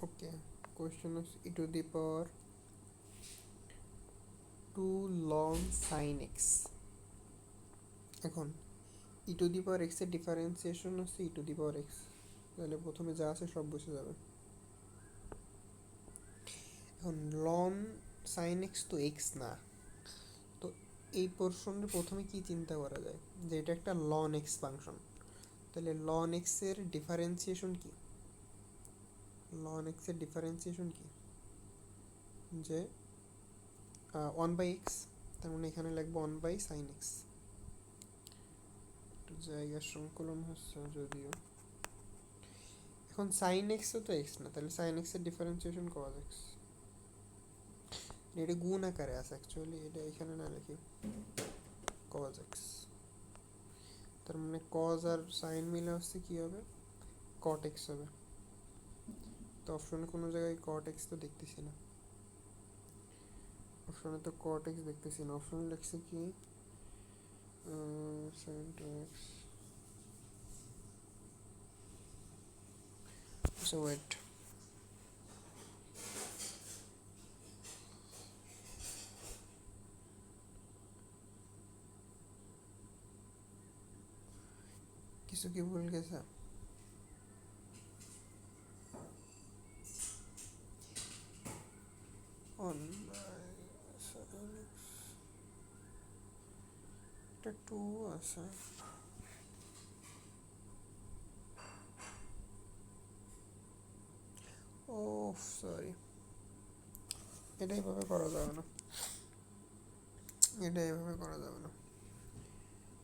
ওকে, question হচ্ছে e to the power 2 ln sine x. এখন e to the পাওয়ার এক্সের differentiation হচ্ছে e to the power x, তাহলে প্রথমে যা আছে সব বসে যাবে। এখন লন সাইন এক্স তো এক্স না, তো এই পোর্শনে প্রথমে কি চিন্তা করা যায় যে এটা একটা লন এক্স ফাংশন, তাহলে লন এক্সের ডিফারেন্সিয়েশন কি? লন এক্সের ডিফারেন্সিয়েশন কি? যে 1/x, তার মানে এখানে লিখবো 1/sin x। একটু জায়গার সংকলন হচ্ছে যদিও। এখন সাইন এক্সও তো এক্স না, তাহলে সাইন এক্সের ডিফারেন্সিয়েশন কজ এক্স। এটা গুণ আকারে আছে অ্যাকচুয়ালি, এটা এখানে না লিখি কজ এক্স। তার মানে কজ আর সাইন মিলে হচ্ছে কি হবে? কট এক্স হবে। তো অপশনে কোনো জায়গায় কট এক্স তো দেখতেছি না, অপশনে তো কট এক্স দেখতেছি না, অপশনে লিখছে কি সাইন টু এক্স। আচ্ছা ওয়েট, কিছু কি ভুল গেছে? অন এটা 2 আছে। ও সরি, এটা এইভাবে করা যাবে না, এটা এইভাবে করা যাবে না,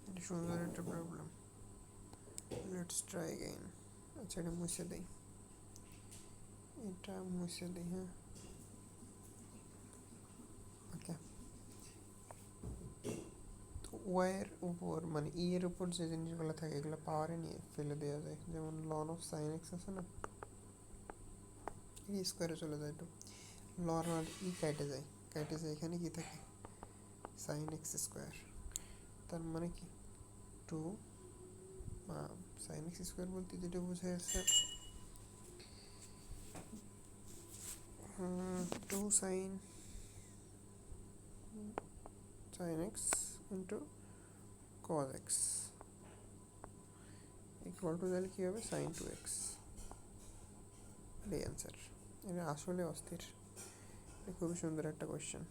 এটা সুন্দর একটা প্রবলেম। Let's try again. আচ্ছা এটা মুছে দেই, এটা মুছে দিই। হ্যাঁ ওকে। তো ওয়াইয়ের উপর মানে ই এর উপর যে জিনিসগুলো থাকে এগুলো পাওয়ারে নিয়ে ফেলে দেওয়া যায়, যেমন লন অফ সাইন এক্স আছে না, ই স্কোয়ারে চলে যায়, একটু লন আর ই কেটে যায়, কেটে যায়, এখানে কি থাকে সাইন এক্স স্কোয়ার। তার মানে কি 2 সাইন এক্স স্কোয়ার বলতে যেটা বোঝা যাচ্ছে 2 sine x into cos x equal to, তাহলে কী হবে সাইন 2x। এটাই অ্যান্সার। এটা আসলে অস্থির, এটা খুবই সুন্দর একটা কোয়েশ্চেন।